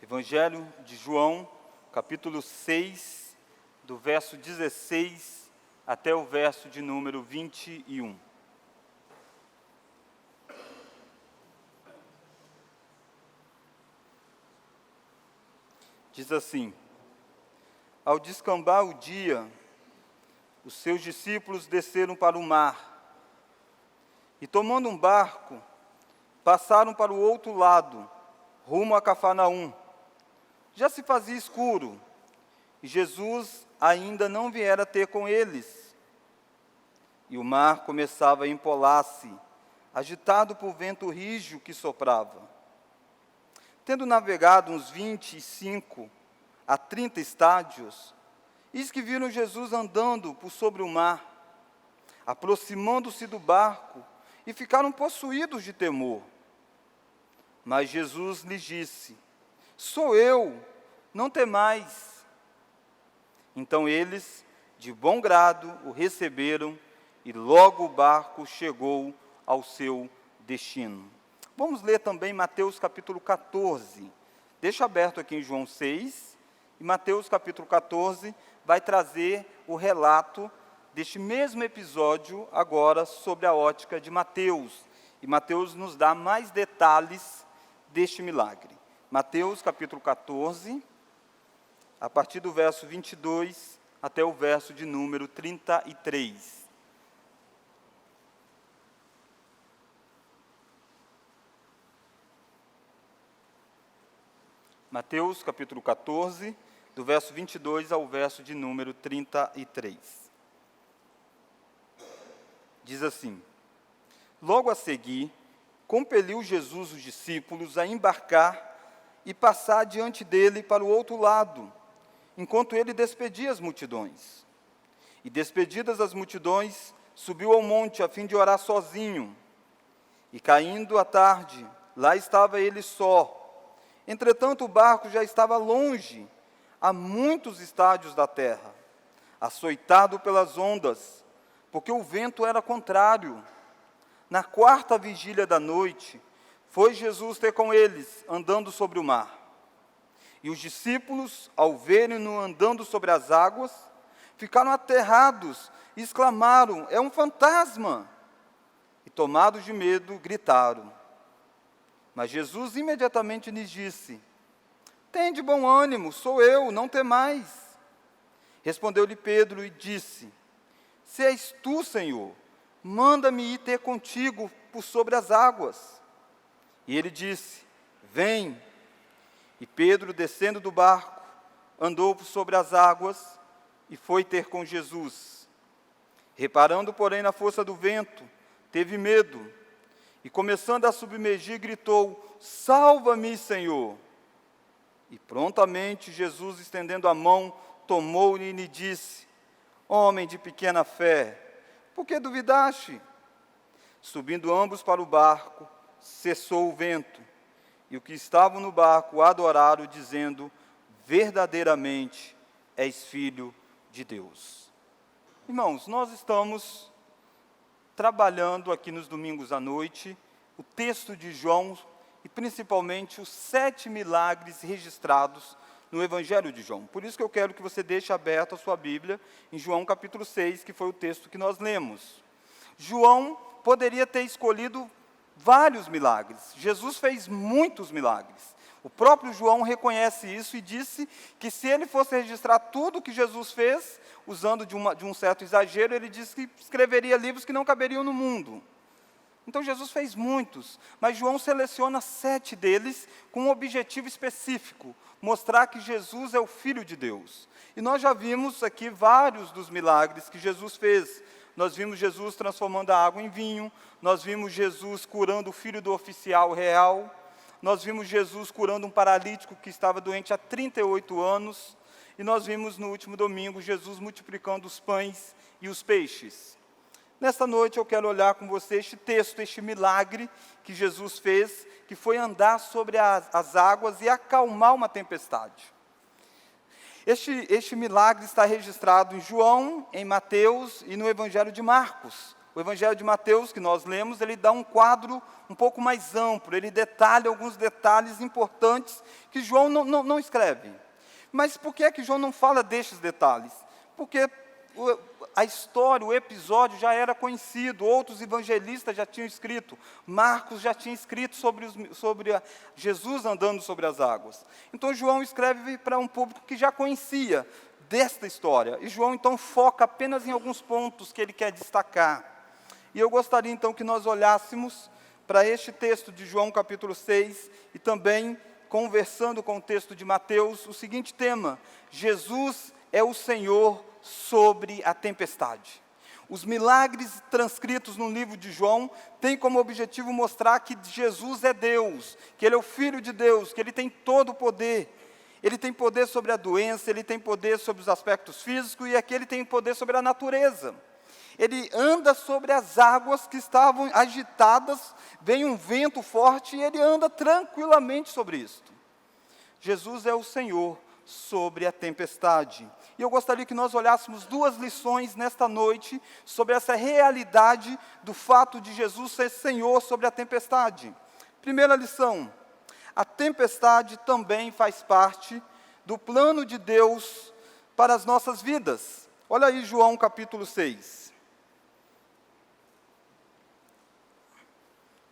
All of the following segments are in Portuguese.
Evangelho de João, capítulo 6, do verso 16 até o verso de número 21. Diz assim: Ao descambar o dia, os seus discípulos desceram para o mar e, tomando um barco, passaram para o outro lado, rumo a Cafarnaum. Já se fazia escuro e Jesus ainda não viera ter com eles. E o mar começava a empolar-se, agitado por vento rígido que soprava. Tendo navegado uns 25 a 30 estádios, eis que viram Jesus andando por sobre o mar, aproximando-se do barco, e ficaram possuídos de temor. Mas Jesus lhes disse: Sou eu, não temais. Então eles, de bom grado, o receberam, e logo o barco chegou ao seu destino. Vamos ler também Mateus capítulo 14. Deixa aberto aqui em João 6, e Mateus capítulo 14 vai trazer o relato deste mesmo episódio, agora sobre a ótica de Mateus. E Mateus nos dá mais detalhes deste milagre. Mateus capítulo 14, a partir do verso 22 até o verso de número 33. Mateus capítulo 14, do verso 22 ao verso de número 33. Diz assim: Logo a seguir, compeliu Jesus os discípulos a embarcar e passar diante dele para o outro lado, enquanto ele despedia as multidões. E despedidas as multidões, subiu ao monte a fim de orar sozinho. E caindo a tarde, lá estava ele só. Entretanto, o barco já estava longe, a muitos estádios da terra, açoitado pelas ondas, porque o vento era contrário. Na quarta vigília da noite, foi Jesus ter com eles, andando sobre o mar. E os discípulos, ao verem-no andando sobre as águas, ficaram aterrados e exclamaram: É um fantasma! E tomados de medo, gritaram. Mas Jesus imediatamente lhes disse: Tende bom ânimo, sou eu, não temais. Respondeu-lhe Pedro e disse: Se és tu, Senhor, manda-me ir ter contigo por sobre as águas. E ele disse: Vem. E Pedro, descendo do barco, andou por sobre as águas e foi ter com Jesus. Reparando, porém, na força do vento, teve medo. E começando a submergir, gritou: Salva-me, Senhor! E prontamente Jesus, estendendo a mão, tomou-lhe e lhe disse: Homem de pequena fé, por que duvidaste? Subindo ambos para o barco, cessou o vento, e os que estavam no barco adoraram, dizendo: Verdadeiramente és filho de Deus. Irmãos, nós estamos trabalhando aqui nos domingos à noite o texto de João, e principalmente os 7 milagres registrados no Evangelho de João. Por isso que eu quero que você deixe aberta a sua Bíblia em João capítulo 6, que foi o texto que nós lemos. João poderia ter escolhido vários milagres. Jesus fez muitos milagres. O próprio João reconhece isso e disse que se ele fosse registrar tudo que Jesus fez, usando de um certo exagero, ele disse que escreveria livros que não caberiam no mundo. Então Jesus fez muitos, mas João seleciona 7 deles com um objetivo específico: mostrar que Jesus é o Filho de Deus. E nós já vimos aqui vários dos milagres que Jesus fez. Nós vimos Jesus transformando a água em vinho, nós vimos Jesus curando o filho do oficial real, nós vimos Jesus curando um paralítico que estava doente há 38 anos, e nós vimos no último domingo Jesus multiplicando os pães e os peixes. Nesta noite eu quero olhar com você este texto, este milagre que Jesus fez, que foi andar sobre as águas e acalmar uma tempestade. Este milagre está registrado em João, em Mateus e no Evangelho de Marcos. O Evangelho de Mateus, que nós lemos, ele dá um quadro um pouco mais amplo, ele detalha alguns detalhes importantes que João não escreve. Mas por que é que João não fala destes detalhes? Porque a história, o episódio já era conhecido, outros evangelistas já tinham escrito, Marcos já tinha escrito sobre Jesus andando sobre as águas. Então João escreve para um público que já conhecia desta história, e João então foca apenas em alguns pontos que ele quer destacar. E eu gostaria então que nós olhássemos para este texto de João capítulo 6, e também conversando com o texto de Mateus, o seguinte tema: Jesus é o Senhor sobre a tempestade. Os milagres transcritos no livro de João têm como objetivo mostrar que Jesus é Deus, que Ele é o Filho de Deus, que Ele tem todo o poder. Ele tem poder sobre a doença, Ele tem poder sobre os aspectos físicos, e aqui Ele tem poder sobre a natureza. Ele anda sobre as águas que estavam agitadas, vem um vento forte e Ele anda tranquilamente sobre isto. Jesus é o Senhor sobre a tempestade. E eu gostaria que nós olhássemos duas lições nesta noite sobre essa realidade do fato de Jesus ser Senhor sobre a tempestade. Primeira lição: a tempestade também faz parte do plano de Deus para as nossas vidas. Olha aí João capítulo 6.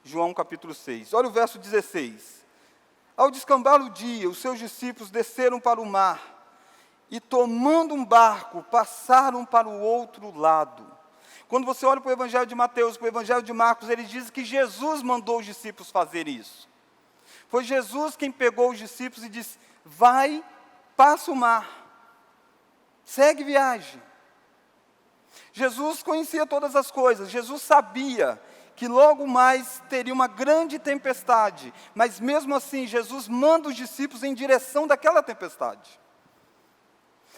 João capítulo 6, olha o verso 16. Ao descambar o dia, os seus discípulos desceram para o mar e, tomando um barco, passaram para o outro lado. Quando você olha para o Evangelho de Mateus, para o Evangelho de Marcos, ele diz que Jesus mandou os discípulos fazer isso. Foi Jesus quem pegou os discípulos e disse: vai, passa o mar, segue viagem. Jesus conhecia todas as coisas, Jesus sabia que logo mais teria uma grande tempestade, mas mesmo assim Jesus manda os discípulos em direção daquela tempestade.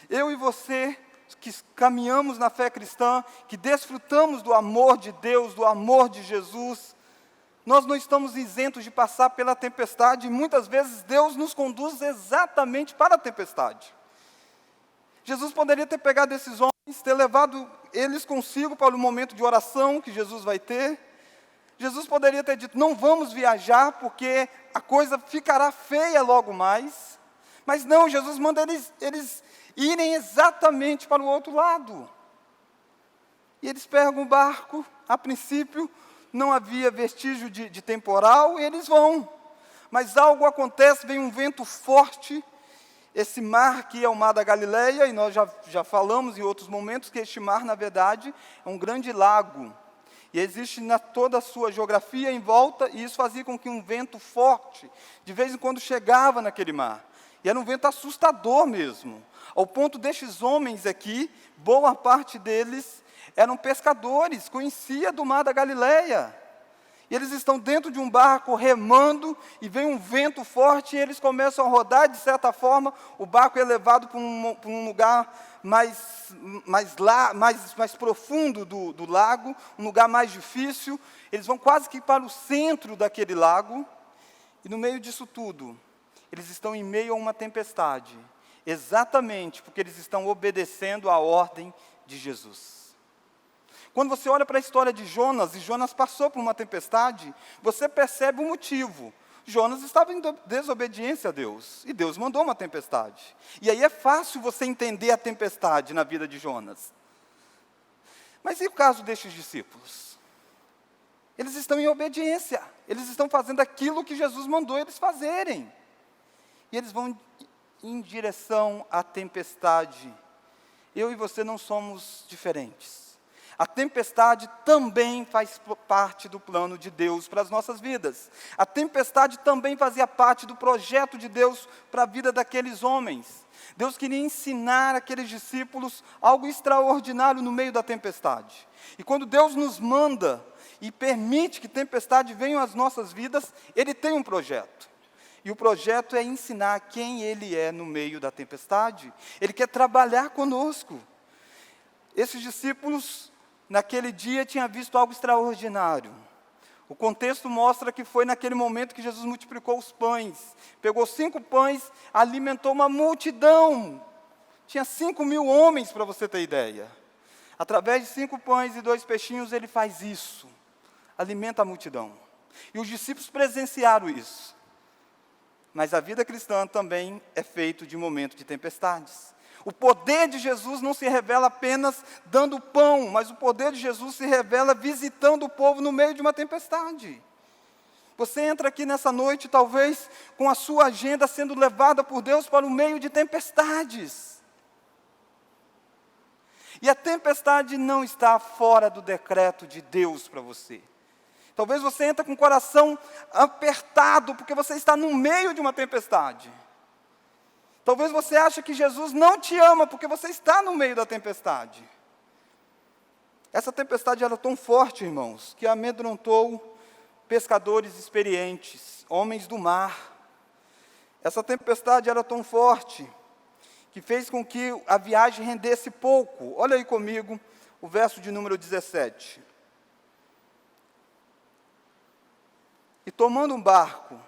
Eu e você, que caminhamos na fé cristã, que desfrutamos do amor de Deus, do amor de Jesus, nós não estamos isentos de passar pela tempestade, e muitas vezes Deus nos conduz exatamente para a tempestade. Jesus poderia ter pegado esses homens, ter levado eles consigo para o momento de oração que Jesus vai ter. Jesus poderia ter dito: não vamos viajar porque a coisa ficará feia logo mais. Mas não, Jesus manda eles irem exatamente para o outro lado. E eles pegam o barco, a princípio não havia vestígio de temporal, e eles vão. Mas algo acontece, vem um vento forte, esse mar que é o mar da Galileia, e nós já falamos em outros momentos que este mar, na verdade, é um grande lago. E existe toda a sua geografia em volta, e isso fazia com que um vento forte, de vez em quando, chegava naquele mar. E era um vento assustador mesmo, ao ponto destes homens aqui, boa parte deles eram pescadores, conhecia do mar da Galileia. E eles estão dentro de um barco remando, e vem um vento forte, e eles começam a rodar, de certa forma, o barco é levado para um lugar mais profundo do lago, um lugar mais difícil. Eles vão quase que para o centro daquele lago, e no meio disso tudo, eles estão em meio a uma tempestade, exatamente porque eles estão obedecendo à ordem de Jesus. Quando você olha para a história de Jonas, e Jonas passou por uma tempestade, você percebe o motivo. Jonas estava em desobediência a Deus, e Deus mandou uma tempestade. E aí é fácil você entender a tempestade na vida de Jonas. Mas e o caso destes discípulos? Eles estão em obediência, eles estão fazendo aquilo que Jesus mandou eles fazerem. E eles vão em direção à tempestade. Eu e você não somos diferentes. A tempestade também faz parte do plano de Deus para as nossas vidas. A tempestade também fazia parte do projeto de Deus para a vida daqueles homens. Deus queria ensinar aqueles discípulos algo extraordinário no meio da tempestade. E quando Deus nos manda e permite que tempestade venha às nossas vidas, Ele tem um projeto. E o projeto é ensinar quem Ele é no meio da tempestade. Ele quer trabalhar conosco. Esses discípulos, naquele dia, tinham visto algo extraordinário. O contexto mostra que foi naquele momento que Jesus multiplicou os pães. Pegou 5 pães, alimentou uma multidão. Tinha 5.000 homens, para você ter ideia. Através de 5 pães e 2 peixinhos, ele faz isso. Alimenta a multidão. E os discípulos presenciaram isso. Mas a vida cristã também é feita de momentos de tempestades. O poder de Jesus não se revela apenas dando pão, mas o poder de Jesus se revela visitando o povo no meio de uma tempestade. Você entra aqui nessa noite, talvez, com a sua agenda sendo levada por Deus para o meio de tempestades. E a tempestade não está fora do decreto de Deus para você. Talvez você entre com o coração apertado, porque você está no meio de uma tempestade. Talvez você ache que Jesus não te ama, porque você está no meio da tempestade. Essa tempestade era tão forte, irmãos, que amedrontou pescadores experientes, homens do mar. Essa tempestade era tão forte, que fez com que a viagem rendesse pouco. Olha aí comigo o verso de número 17. E tomando um barco,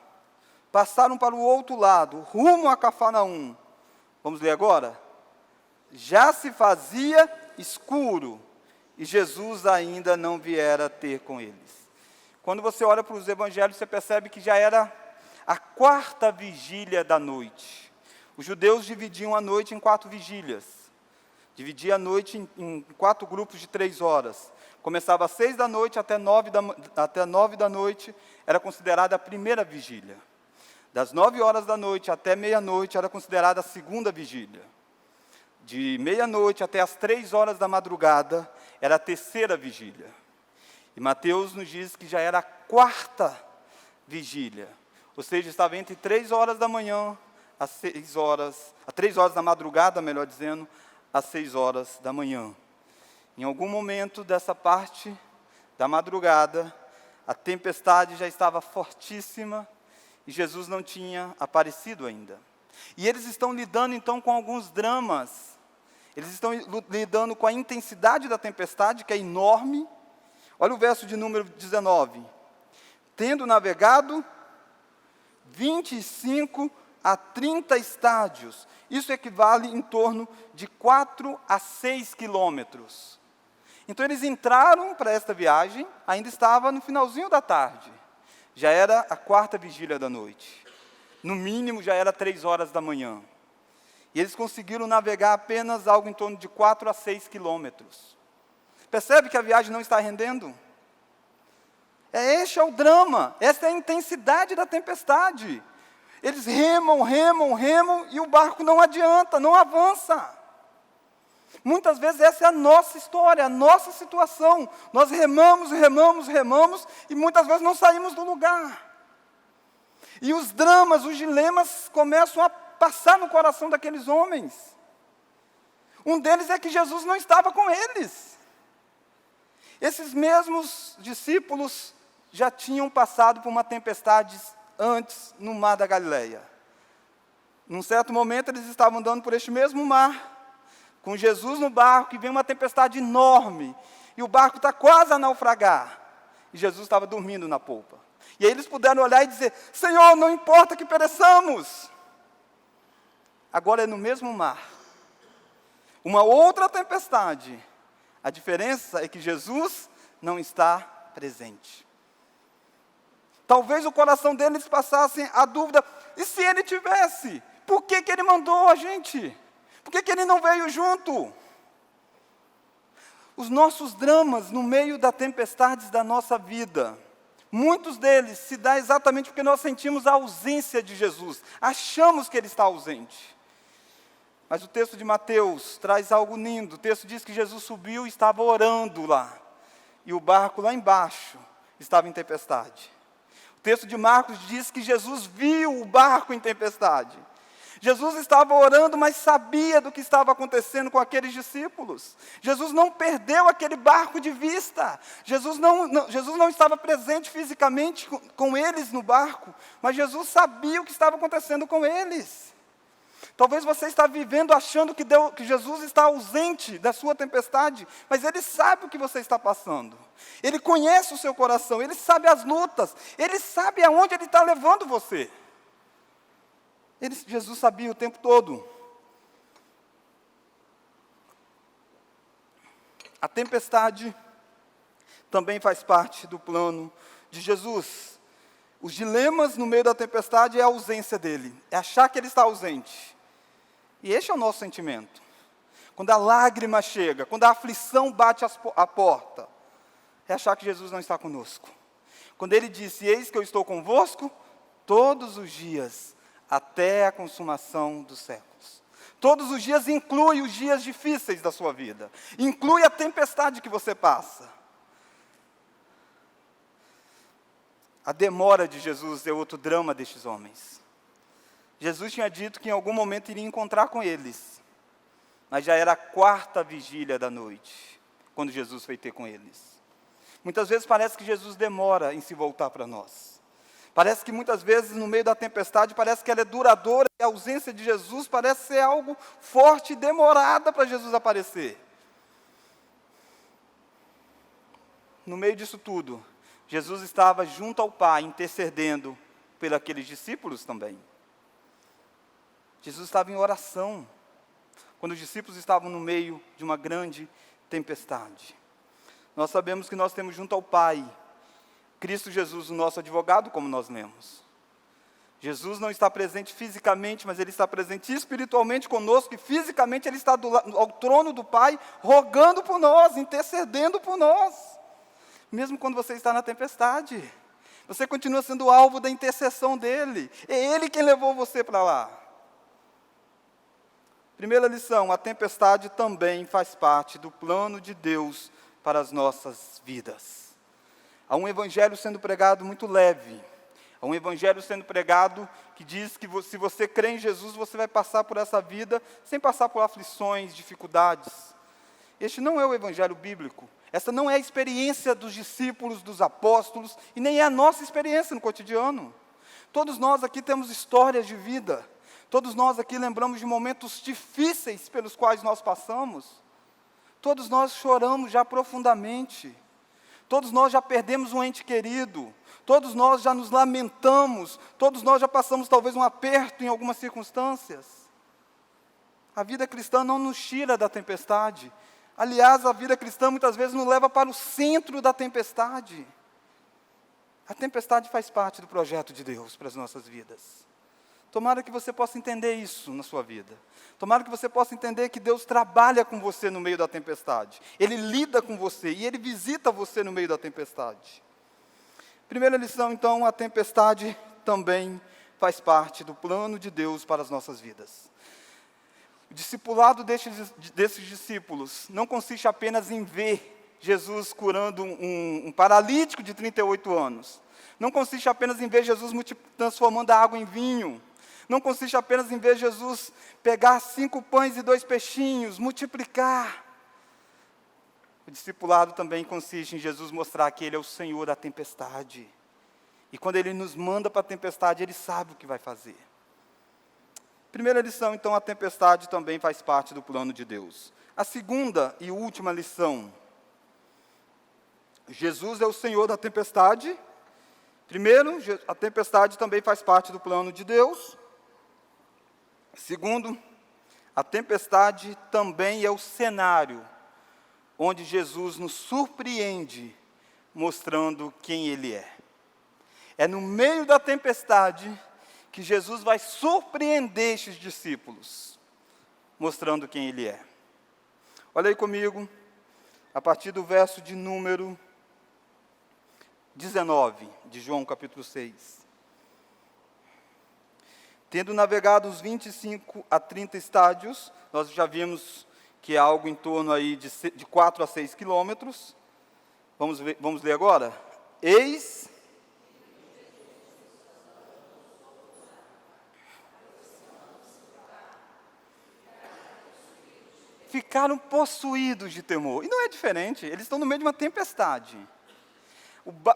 passaram para o outro lado, rumo a Cafarnaum. Vamos ler agora? Já se fazia escuro, e Jesus ainda não viera ter com eles. Quando você olha para os evangelhos, você percebe que já era a 4ª vigília da noite. Os judeus dividiam a noite em 4 vigílias. Dividia a noite em 4 grupos de 3 horas. Começava às 6 da noite até 9 da noite, era considerada a primeira vigília. Das 9 horas da noite até meia-noite, era considerada a segunda vigília. De meia-noite até as 3 horas da madrugada, era a terceira vigília. E Mateus nos diz que já era a 4ª vigília. Ou seja, estava entre 3 horas da manhã, às 3 horas da madrugada, melhor dizendo, às 6 horas da manhã. Em algum momento dessa parte da madrugada, a tempestade já estava fortíssima e Jesus não tinha aparecido ainda. E eles estão lidando então com alguns dramas. Eles estão lidando com a intensidade da tempestade, que é enorme. Olha o verso de número 19. Tendo navegado 25 a 30 estádios. Isso equivale em torno de 4 a 6 quilômetros. Então eles entraram para esta viagem, ainda estava no finalzinho da tarde. Já era a 4ª vigília da noite. No mínimo já era 3 horas da manhã. E eles conseguiram navegar apenas algo em torno de 4 a 6 quilômetros. Percebe que a viagem não está rendendo? Este é o drama, essa é a intensidade da tempestade. Eles remam e o barco não adianta, não avança. Muitas vezes essa é a nossa história, a nossa situação. Nós remamos e muitas vezes não saímos do lugar. E os dramas, os dilemas começam a passar no coração daqueles homens. Um deles é que Jesus não estava com eles. Esses mesmos discípulos já tinham passado por uma tempestade antes no mar da Galileia. Num certo momento eles estavam andando por este mesmo mar, com Jesus no barco, e vem uma tempestade enorme, e o barco está quase a naufragar, e Jesus estava dormindo na polpa. E aí eles puderam olhar e dizer: Senhor, não importa que pereçamos. Agora é no mesmo mar, uma outra tempestade. A diferença é que Jesus não está presente. Talvez o coração deles passasse a dúvida: e se ele tivesse? Por que ele mandou a gente? Por que ele não veio junto? Os nossos dramas no meio das tempestades da nossa vida, muitos deles se dão exatamente porque nós sentimos a ausência de Jesus. Achamos que ele está ausente. Mas o texto de Mateus traz algo lindo. O texto diz que Jesus subiu e estava orando lá. E o barco lá embaixo estava em tempestade. O texto de Marcos diz que Jesus viu o barco em tempestade. Jesus estava orando, mas sabia do que estava acontecendo com aqueles discípulos. Jesus não perdeu aquele barco de vista. Jesus não estava presente fisicamente com eles no barco, mas Jesus sabia o que estava acontecendo com eles. Talvez você está vivendo achando que Jesus está ausente da sua tempestade, mas Ele sabe o que você está passando. Ele conhece o seu coração, Ele sabe as lutas, Ele sabe aonde Ele está levando você. Jesus sabia o tempo todo. A tempestade também faz parte do plano de Jesus. Os dilemas no meio da tempestade é a ausência dele, é achar que ele está ausente. E esse é o nosso sentimento. Quando a lágrima chega, quando a aflição bate a porta, é achar que Jesus não está conosco. Quando ele disse, eis que eu estou convosco todos os dias, até a consumação dos séculos. Todos os dias inclui os dias difíceis da sua vida. Inclui a tempestade que você passa. A demora de Jesus é outro drama destes homens. Jesus tinha dito que em algum momento iria encontrar com eles. Mas já era a 4ª vigília da noite, quando Jesus foi ter com eles. Muitas vezes parece que Jesus demora em se voltar para nós. Parece que muitas vezes no meio da tempestade, parece que ela é duradoura, e a ausência de Jesus parece ser algo forte e demorada para Jesus aparecer. No meio disso tudo, Jesus estava junto ao Pai, intercedendo por aqueles discípulos também. Jesus estava em oração, quando os discípulos estavam no meio de uma grande tempestade. Nós sabemos que nós temos junto ao Pai, Cristo Jesus, o nosso advogado, como nós lemos. Jesus não está presente fisicamente, mas Ele está presente espiritualmente conosco, e fisicamente Ele está ao trono do Pai, rogando por nós, intercedendo por nós. Mesmo quando você está na tempestade, você continua sendo alvo da intercessão dEle. É Ele quem levou você para lá. Primeira lição, a tempestade também faz parte do plano de Deus para as nossas vidas. Há um evangelho sendo pregado muito leve. Há um evangelho sendo pregado que diz que se você crê em Jesus, você vai passar por essa vida sem passar por aflições, dificuldades. Este não é o evangelho bíblico. Essa não é a experiência dos discípulos, dos apóstolos, e nem é a nossa experiência no cotidiano. Todos nós aqui temos histórias de vida. Todos nós aqui lembramos de momentos difíceis pelos quais nós passamos. Todos nós choramos já profundamente. Todos nós já perdemos um ente querido. Todos nós já nos lamentamos. Todos nós já passamos talvez um aperto em algumas circunstâncias. A vida cristã não nos tira da tempestade. Aliás, a vida cristã muitas vezes nos leva para o centro da tempestade. A tempestade faz parte do projeto de Deus para as nossas vidas. Tomara que você possa entender isso na sua vida. Tomara que você possa entender que Deus trabalha com você no meio da tempestade. Ele lida com você e Ele visita você no meio da tempestade. Primeira lição, então, a tempestade também faz parte do plano de Deus para as nossas vidas. O discipulado desses discípulos não consiste apenas em ver Jesus curando um paralítico de 38 anos. Não consiste apenas em ver Jesus transformando a água em vinho. Não consiste apenas em ver Jesus pegar 5 pães e 2 peixinhos, multiplicar. O discipulado também consiste em Jesus mostrar que Ele é o Senhor da tempestade. E quando Ele nos manda para a tempestade, Ele sabe o que vai fazer. Primeira lição, então, a tempestade também faz parte do plano de Deus. A segunda e última lição. Jesus é o Senhor da tempestade. Primeiro, a tempestade também faz parte do plano de Deus. Segundo, a tempestade também é o cenário onde Jesus nos surpreende, mostrando quem Ele é. É no meio da tempestade que Jesus vai surpreender estes discípulos, mostrando quem Ele é. Olha aí comigo, a partir do verso de número 19, de João capítulo 6. Tendo navegado os 25 a 30 estádios, nós já vimos que é algo em torno aí de 4 a 6 quilômetros. Vamos ler agora? Eis... Ficaram possuídos de temor. E não é diferente, eles estão no meio de uma tempestade.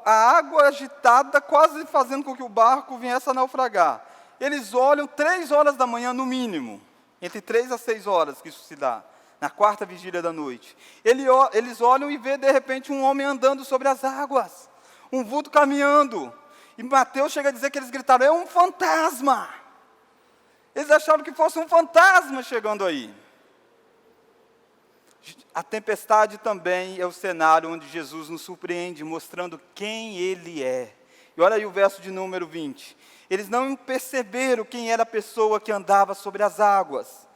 A água agitada, quase fazendo com que o barco viesse a naufragar. Eles olham 3 horas da manhã, no mínimo. Entre 3 a 6 horas que isso se dá. Na 4ª vigília da noite. Eles olham e vê, de repente, um homem andando sobre as águas. Um vulto caminhando. E Mateus chega a dizer que eles gritaram, é um fantasma. Eles acharam que fosse um fantasma chegando aí. A tempestade também é o cenário onde Jesus nos surpreende, mostrando quem Ele é. E olha aí o verso de número 20. Eles não perceberam quem era a pessoa que andava sobre as águas.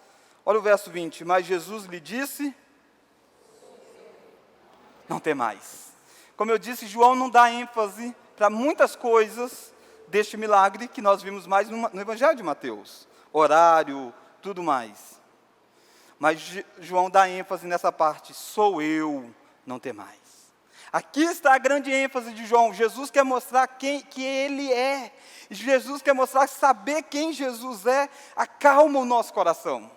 Olha o verso 20. Mas Jesus lhe disse: não temais. Como eu disse, João não dá ênfase para muitas coisas deste milagre que nós vimos mais no Evangelho de Mateus. Horário, tudo mais. Mas João dá ênfase nessa parte: sou eu, não temais. Aqui está a grande ênfase de João. Jesus quer mostrar que Ele é. Jesus quer mostrar, saber quem Jesus é, acalma o nosso coração.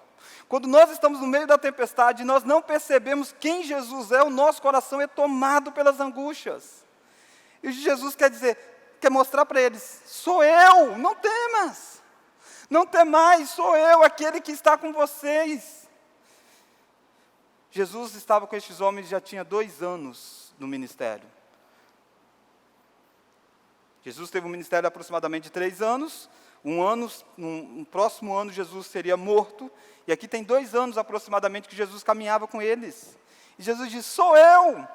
Quando nós estamos no meio da tempestade e nós não percebemos quem Jesus é, o nosso coração é tomado pelas angústias. E Jesus quer mostrar para eles: sou eu, não temas. Não temais, sou eu, aquele que está com vocês. Jesus estava com estes homens já tinha 2 anos no ministério. Jesus teve um ministério de aproximadamente 3 anos. No próximo ano Jesus seria morto. E aqui tem 2 anos aproximadamente que Jesus caminhava com eles. E Jesus diz: sou eu.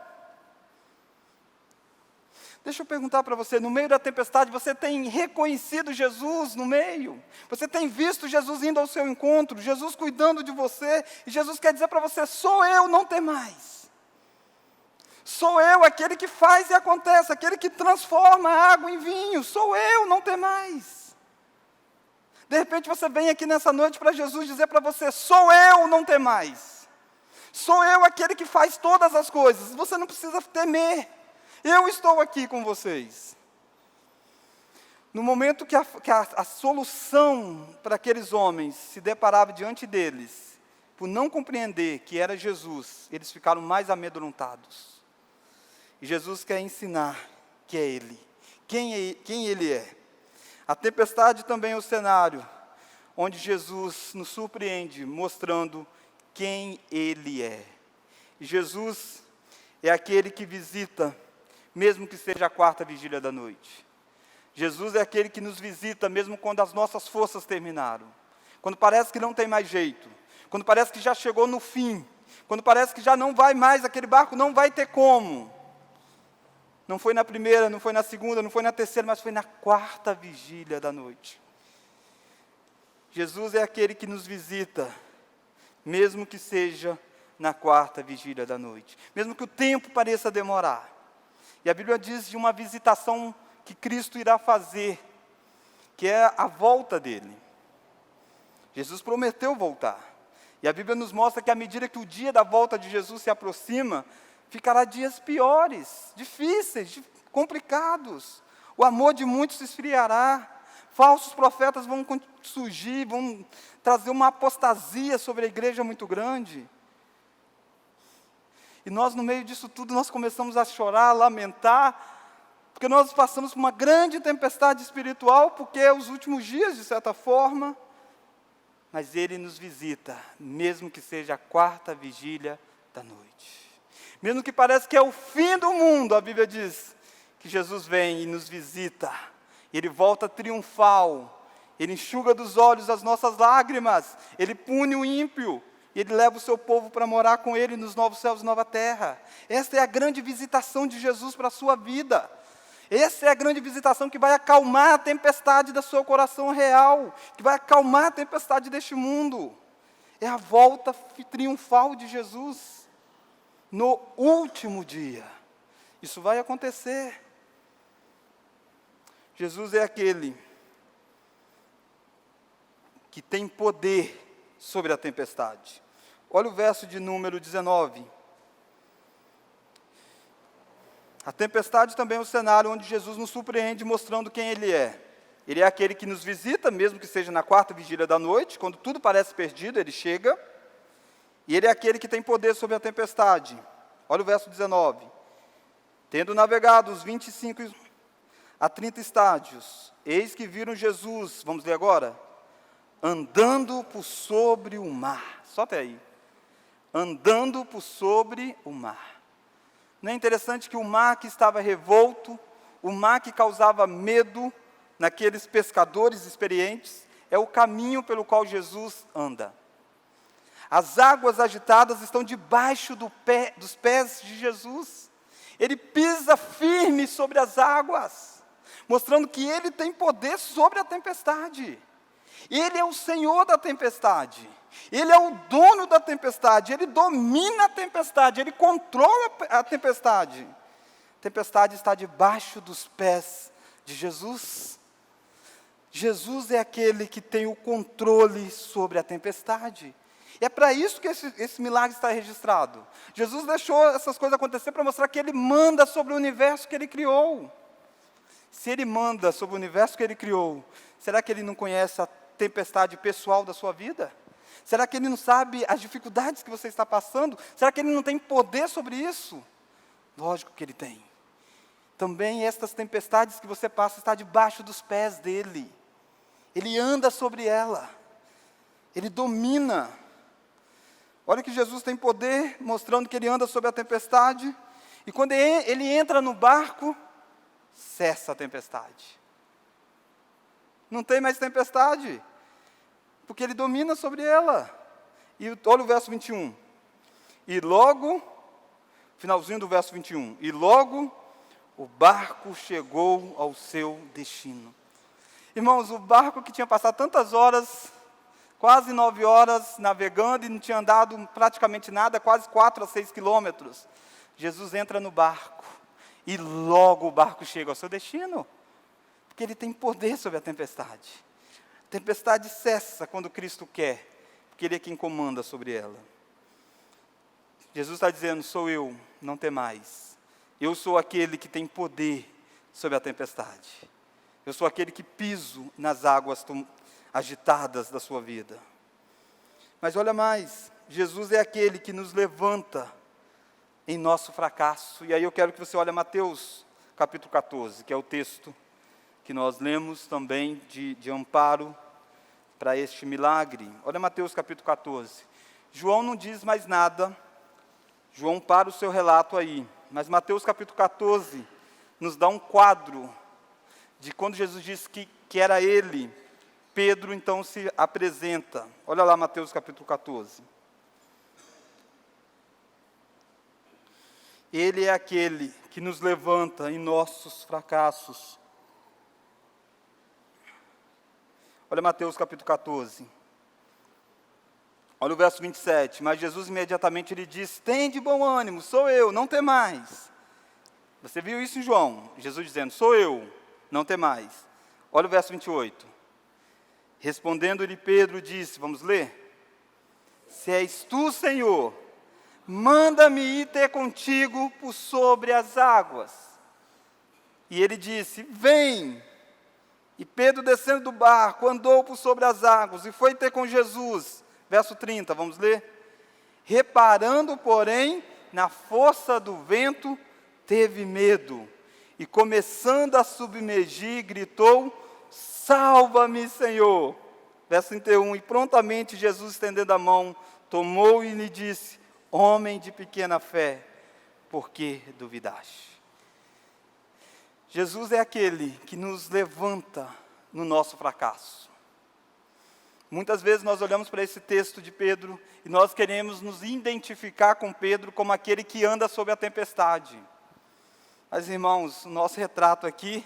Deixa eu perguntar para você, no meio da tempestade, você tem reconhecido Jesus no meio? Você tem visto Jesus indo ao seu encontro, Jesus cuidando de você, e Jesus quer dizer para você: sou eu, não temais. Sou eu, aquele que faz e acontece, aquele que transforma a água em vinho, sou eu, não temais. De repente você vem aqui nessa noite para Jesus dizer para você: sou eu, não temais. Sou eu aquele que faz todas as coisas, você não precisa temer. Eu estou aqui com vocês. No momento que a solução para aqueles homens se deparava diante deles, por não compreender que era Jesus, eles ficaram mais amedrontados. E Jesus quer ensinar que é Ele, quem Ele é. A tempestade também é o cenário onde Jesus nos surpreende, mostrando quem Ele é. E Jesus é aquele que visita, mesmo que seja a 4ª vigília da noite. Jesus é aquele que nos visita, mesmo quando as nossas forças terminaram. Quando parece que não tem mais jeito. Quando parece que já chegou no fim. Quando parece que já não vai mais, aquele barco não vai ter como. Não foi na primeira, não foi na segunda, não foi na terceira, mas foi na 4ª vigília da noite. Jesus é aquele que nos visita, mesmo que seja na 4ª vigília da noite. Mesmo que o tempo pareça demorar. E a Bíblia diz de uma visitação que Cristo irá fazer, que é a volta dele. Jesus prometeu voltar. E a Bíblia nos mostra que à medida que o dia da volta de Jesus se aproxima, ficará dias piores, difíceis, complicados. O amor de muitos se esfriará. Falsos profetas vão surgir, vão trazer uma apostasia sobre a igreja muito grande. E nós, no meio disso tudo, nós começamos a chorar, a lamentar, porque nós passamos por uma grande tempestade espiritual, porque é os últimos dias, de certa forma, mas Ele nos visita, mesmo que seja a 4ª vigília da noite. Mesmo que pareça que é o fim do mundo, a Bíblia diz que Jesus vem e nos visita, Ele volta triunfal, Ele enxuga dos olhos as nossas lágrimas, Ele pune o ímpio, e Ele leva o seu povo para morar com Ele nos novos céus e nova terra. Esta é a grande visitação de Jesus para a sua vida. Essa é a grande visitação que vai acalmar a tempestade do seu coração real, que vai acalmar a tempestade deste mundo. É a volta triunfal de Jesus no último dia. Isso vai acontecer. Jesus é aquele que tem poder sobre a tempestade. Olha o verso de número 19. A tempestade também é um cenário onde Jesus nos surpreende, mostrando quem Ele é. Ele é aquele que nos visita, mesmo que seja na 4ª vigília da noite, quando tudo parece perdido, Ele chega. E Ele é aquele que tem poder sobre a tempestade. Olha o verso 19. Tendo navegado os 25 a 30 estádios, eis que viram Jesus, vamos ler agora, andando por sobre o mar. Só até aí. Andando por sobre o mar. Não é interessante que o mar que estava revolto, o mar que causava medo naqueles pescadores experientes, é o caminho pelo qual Jesus anda. As águas agitadas estão debaixo dos pés de Jesus. Ele pisa firme sobre as águas, mostrando que Ele tem poder sobre a tempestade. Ele é o Senhor da tempestade. Ele é o dono da tempestade. Ele domina a tempestade. Ele controla a tempestade. A tempestade está debaixo dos pés de Jesus. Jesus é aquele que tem o controle sobre a tempestade. E é para isso que esse milagre está registrado. Jesus deixou essas coisas acontecer para mostrar que Ele manda sobre o universo que Ele criou. Se Ele manda sobre o universo que Ele criou, será que Ele não conhece a tempestade pessoal da sua vida? Será que Ele não sabe as dificuldades que você está passando? Será que Ele não tem poder sobre isso? Lógico que Ele tem. Também estas tempestades que você passa está debaixo dos pés dEle. Ele anda sobre ela. Ele domina. Olha que Jesus tem poder, mostrando que Ele anda sobre a tempestade. E quando Ele entra no barco, cessa a tempestade. Não tem mais tempestade, porque Ele domina sobre ela. E olha o verso 21. E logo, finalzinho do verso 21. E logo o barco chegou ao seu destino. Irmãos, o barco que tinha passado tantas horas, quase 9 horas navegando e não tinha andado praticamente nada, quase 4 a 6 quilômetros. Jesus entra no barco e logo o barco chega ao seu destino. Porque Ele tem poder sobre a tempestade. A tempestade cessa quando Cristo quer, porque Ele é quem comanda sobre ela. Jesus está dizendo, sou eu, não temais. Eu sou aquele que tem poder sobre a tempestade. Eu sou aquele que piso nas águas agitadas da sua vida. Mas olha mais, Jesus é aquele que nos levanta em nosso fracasso. E aí eu quero que você olhe Mateus capítulo 14, que é o texto que nós lemos também de amparo para este milagre. Olha Mateus capítulo 14. João não diz mais nada, João para o seu relato aí. Mas Mateus capítulo 14 nos dá um quadro de quando Jesus disse que era Ele. Pedro então se apresenta. Olha lá Mateus capítulo 14. Ele é aquele que nos levanta em nossos fracassos. Olha Mateus capítulo 14. Olha o verso 27. Mas Jesus imediatamente lhe disse, tem de bom ânimo, sou eu, não temais. Você viu isso em João? Jesus dizendo, sou eu, não temais. Olha o verso 28. Respondendo-lhe Pedro disse, vamos ler? Se és tu, Senhor, manda-me ir ter contigo por sobre as águas. E ele disse, vem. E Pedro, descendo do barco, andou por sobre as águas e foi ter com Jesus. Verso 30, vamos ler? Reparando, porém, na força do vento, teve medo. E começando a submergir, gritou, salva-me, Senhor. Verso 31, e prontamente Jesus, estendendo a mão, tomou e lhe disse, homem de pequena fé, por que duvidaste? Jesus é aquele que nos levanta no nosso fracasso. Muitas vezes nós olhamos para esse texto de Pedro e nós queremos nos identificar com Pedro como aquele que anda sob a tempestade. Mas irmãos, o nosso retrato aqui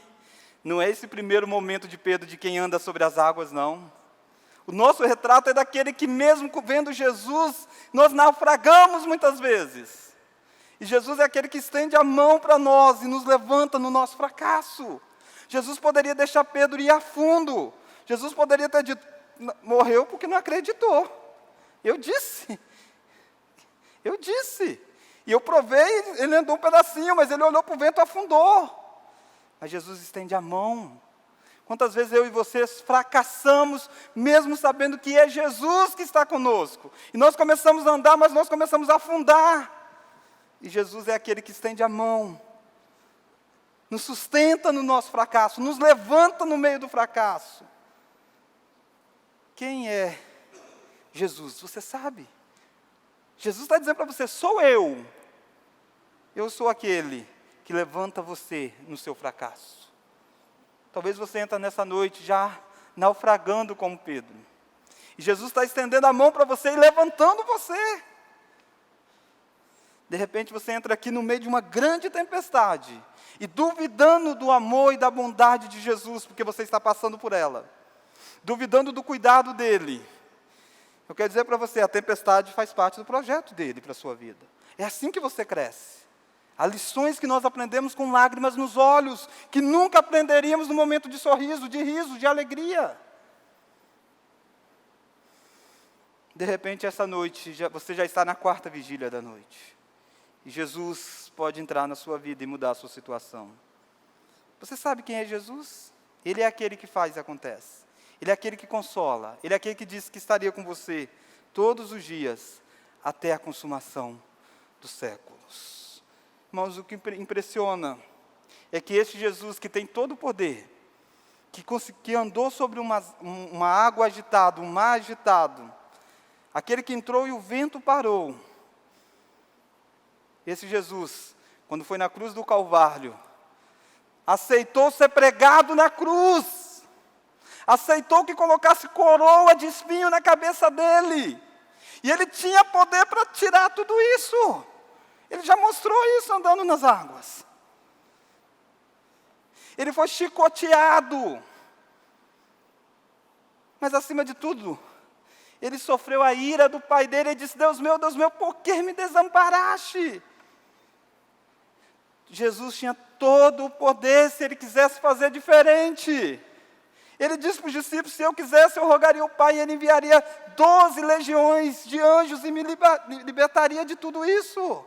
não é esse primeiro momento de Pedro de quem anda sobre as águas, não. O nosso retrato é daquele que mesmo vendo Jesus, nós naufragamos muitas vezes. E Jesus é aquele que estende a mão para nós e nos levanta no nosso fracasso. Jesus poderia deixar Pedro ir a fundo. Jesus poderia ter dito, morreu porque não acreditou. Eu disse. E eu provei, ele andou um pedacinho, mas ele olhou para o vento e afundou. Mas Jesus estende a mão. Quantas vezes eu e vocês fracassamos, mesmo sabendo que é Jesus que está conosco. E nós começamos a andar, mas nós começamos a afundar. E Jesus é aquele que estende a mão, nos sustenta no nosso fracasso, nos levanta no meio do fracasso. Quem é Jesus? Você sabe? Jesus está dizendo para você, sou eu. Eu sou aquele que levanta você no seu fracasso. Talvez você entre nessa noite já naufragando como Pedro. E Jesus está estendendo a mão para você e levantando você. De repente você entra aqui no meio de uma grande tempestade, e duvidando do amor e da bondade de Jesus, porque você está passando por ela, duvidando do cuidado dEle. Eu quero dizer para você, a tempestade faz parte do projeto dEle para a sua vida. É assim que você cresce. Há lições que nós aprendemos com lágrimas nos olhos, que nunca aprenderíamos no momento de sorriso, de riso, de alegria. De repente, essa noite, você já está na 4ª vigília da noite. E Jesus pode entrar na sua vida e mudar a sua situação. Você sabe quem é Jesus? Ele é aquele que faz e acontece. Ele é aquele que consola. Ele é aquele que disse que estaria com você todos os dias, até a consumação dos séculos. Irmãos, o que impressiona é que este Jesus que tem todo o poder, que andou sobre uma água agitada, um mar agitado, aquele que entrou e o vento parou, esse Jesus, quando foi na cruz do Calvário, aceitou ser pregado na cruz, aceitou que colocasse coroa de espinho na cabeça dele, e ele tinha poder para tirar tudo isso. Ele já mostrou isso andando nas águas. Ele foi chicoteado, mas acima de tudo, ele sofreu a ira do pai dele e disse: Deus meu, por que me desamparaste? Jesus tinha todo o poder se ele quisesse fazer diferente. Ele disse para os discípulos: se eu quisesse, eu rogaria ao Pai, e ele enviaria 12 legiões de anjos e me libertaria de tudo isso.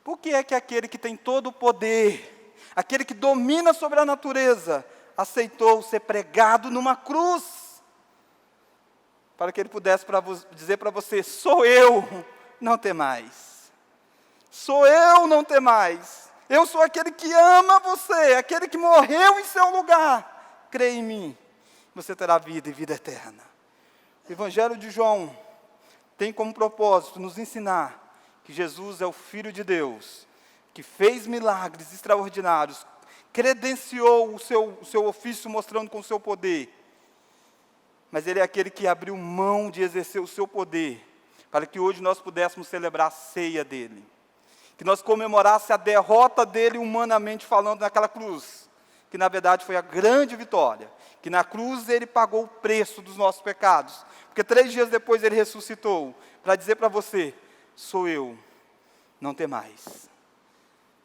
Por que é que aquele que tem todo o poder, aquele que domina sobre a natureza, aceitou ser pregado numa cruz? Para que ele pudesse dizer para você: sou eu, não temais. Sou eu, não temais. Eu sou aquele que ama você, aquele que morreu em seu lugar. Crê em mim, você terá vida e vida eterna. O Evangelho de João tem como propósito nos ensinar que Jesus é o Filho de Deus, que fez milagres extraordinários, credenciou o seu ofício mostrando com o seu poder, mas Ele é aquele que abriu mão de exercer o seu poder, para que hoje nós pudéssemos celebrar a ceia dEle, que nós comemorássemos a derrota dEle humanamente falando naquela cruz, que na verdade foi a grande vitória, que na cruz Ele pagou o preço dos nossos pecados, porque 3 dias depois Ele ressuscitou, para dizer para você: sou eu, não temais.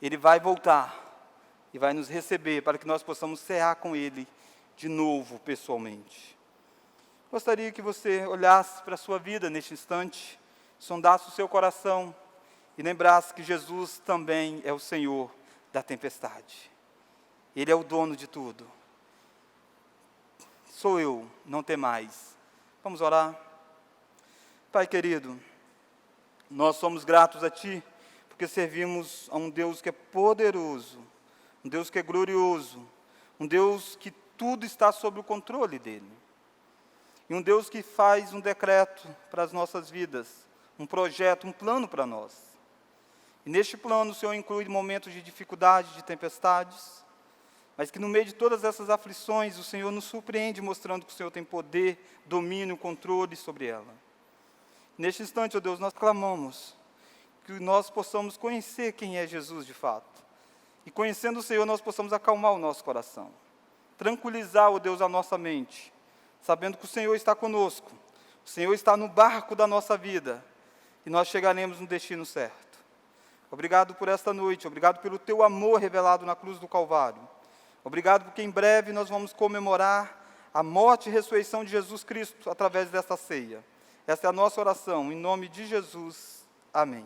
Ele vai voltar e vai nos receber para que nós possamos cear com Ele de novo, pessoalmente. Gostaria que você olhasse para a sua vida neste instante, sondasse o seu coração e lembrasse que Jesus também é o Senhor da tempestade. Ele é o dono de tudo. Sou eu, não temais. Vamos orar? Pai querido, nós somos gratos a Ti, porque servimos a um Deus que é poderoso, um Deus que é glorioso, um Deus que tudo está sob o controle dEle. E um Deus que faz um decreto para as nossas vidas, um projeto, um plano para nós. E neste plano o Senhor inclui momentos de dificuldade, de tempestades, mas que no meio de todas essas aflições o Senhor nos surpreende mostrando que o Senhor tem poder, domínio, controle sobre ela. Neste instante, ó Deus, nós clamamos que nós possamos conhecer quem é Jesus de fato. E conhecendo o Senhor, nós possamos acalmar o nosso coração. Tranquilizar, ó Deus, a nossa mente, sabendo que o Senhor está conosco. O Senhor está no barco da nossa vida. E nós chegaremos no destino certo. Obrigado por esta noite. Obrigado pelo Teu amor revelado na cruz do Calvário. Obrigado porque em breve nós vamos comemorar a morte e ressurreição de Jesus Cristo através desta ceia. Essa é a nossa oração, em nome de Jesus. Amém.